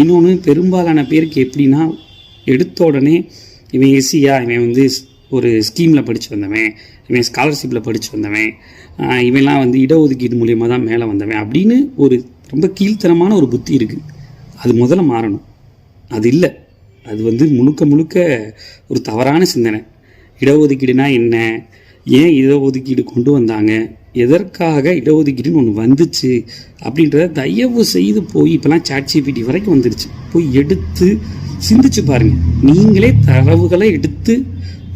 இன்னொன்று பெரும்பாலான பேருக்கு எப்படின்னா, எடுத்த உடனே இவன் எஸ்சியா, இவன் வந்து ஒரு ஸ்கீமில் படித்து வந்தவன், இவன் ஸ்காலர்ஷிப்பில் படித்து வந்தவன், இவன்லாம் வந்து இடஒதுக்கீடு மூலியமாக தான் மேலே வந்தவன் அப்படின்னு ஒரு ரொம்ப கீழ்த்தரமான ஒரு புத்தி இருக்குது. அது முதல்ல மாறணும். அது இல்லை, அது வந்து முழுக்க முழுக்க ஒரு தவறான சிந்தனை. இடஒதுக்கீடுனா என்ன, ஏன் இடஒதுக்கீடு கொண்டு வந்தாங்க, எதற்காக இடஒதுக்கீடுன்னு ஒன்று வந்துச்சு அப்படின்றத தயவு செய்து போய் இப்போலாம் ChatGPT வரைக்கும் வந்துடுச்சு, போய் எடுத்து சிந்திச்சு பாருங்கள். நீங்களே தரவுகளை எடுத்து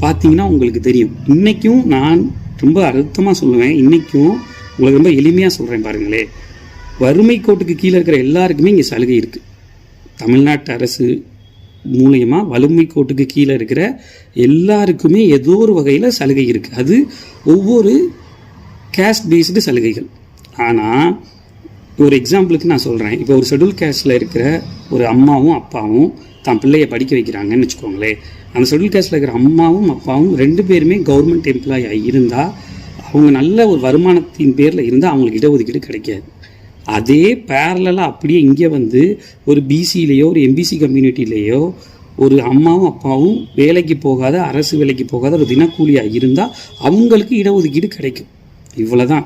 பார்த்தீங்கன்னா உங்களுக்கு தெரியும். இன்றைக்கும் நான் ரொம்ப அழுத்தமாக சொல்லுவேன், இன்றைக்கும் உங்களுக்கு ரொம்ப எளிமையாக சொல்கிறேன் பாருங்களே. வறுமை கோட்டுக்கு கீழே இருக்கிற எல்லாருக்குமே இங்கே சலுகை இருக்குது. தமிழ்நாட்டு அரசு மூலயமா வறுமை கோட்டுக்கு கீழே இருக்கிற எல்லாருக்குமே ஏதோ ஒரு வகையில் சலுகை இருக்குது. அது ஒவ்வொரு கேஸ்ட் பேஸ்டு சலுகைகள். ஆனால் ஒரு எக்ஸாம்பிளுக்கு நான் சொல்கிறேன், இப்போ ஒரு ஷெட்யூல் கேஸ்டில் இருக்கிற ஒரு அம்மாவும் அப்பாவும் தான் பிள்ளையை படிக்க வைக்கிறாங்கன்னு வச்சுக்கோங்களேன். அந்த ஷெட்யூல் கேஸ்டில் இருக்கிற அம்மாவும் அப்பாவும் 2 பேருமே கவர்மெண்ட் எம்ப்ளாயாக இருந்தால், அவங்க நல்ல ஒரு வருமானத்தின் பேரில் இருந்தால் அவங்களுக்கு இடஒதுக்கீடு கிடைக்காது. அதே பேரலாக அப்படியே இங்கே வந்து ஒரு பிசிலேயோ ஒரு எம்பிசி கம்யூனிட்டிலேயோ ஒரு அம்மாவும் அப்பாவும் வேலைக்கு போகாத, அரசு வேலைக்கு போகாத ஒரு தினக்கூலியாக இருந்தால் அவங்களுக்கு இடஒதுக்கீடு கிடைக்கும். இவ்வளோதான்,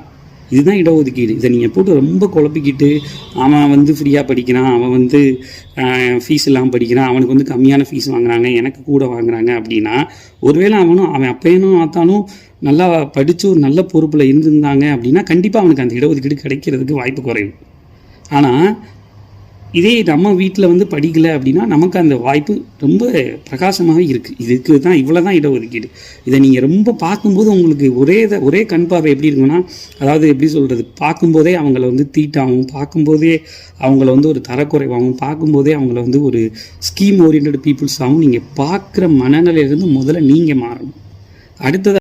இதுதான் இடஒதுக்கீடு. இதை நீங்கள் போட்டு ரொம்ப குழப்பிக்கிட்டு, அவன் வந்து ஃப்ரீயாக படிக்கிறான், அவன் வந்து ஃபீஸ் இல்லாமல் படிக்கிறான், அவனுக்கு வந்து கம்மியான ஃபீஸ் வாங்குறாங்க, எனக்கு கூட வாங்குறாங்க அப்படின்னா, ஒருவேளை அவன் அப்பையனும் ஆத்தாலும் நல்லா படித்து ஒரு நல்ல பொறுப்பில் இருந்திருந்தாங்க அப்படின்னா கண்டிப்பாக அவனுக்கு அந்த இடஒதுக்கீடு கிடைக்கிறதுக்கு வாய்ப்பு குறைவு. ஆனால் இதே நம்ம வீட்டில் வந்து படிக்கலை அப்படின்னா நமக்கு அந்த வாய்ப்பு ரொம்ப பிரகாசமாக இருக்குது. இதுக்கு தான் இவ்வளோ தான் இடஒதுக்கீடு. இதை நீங்கள் ரொம்ப பார்க்கும்போது உங்களுக்கு ஒரே கண் பார்வை எப்படி இருக்குன்னா, அதாவது எப்படி சொல்கிறது, பார்க்கும்போதே அவங்கள வந்து தீட்டாகவும், பார்க்கும்போதே அவங்கள வந்து ஒரு தரக்குறைவாகவும், பார்க்கும்போதே அவங்கள வந்து ஒரு ஸ்கீம் ஓரியன்ட் பீப்புள்ஸாகவும் நீங்கள் பார்க்குற மனநிலையிலேருந்து முதல்ல நீங்கள் மாறணும். அடுத்தது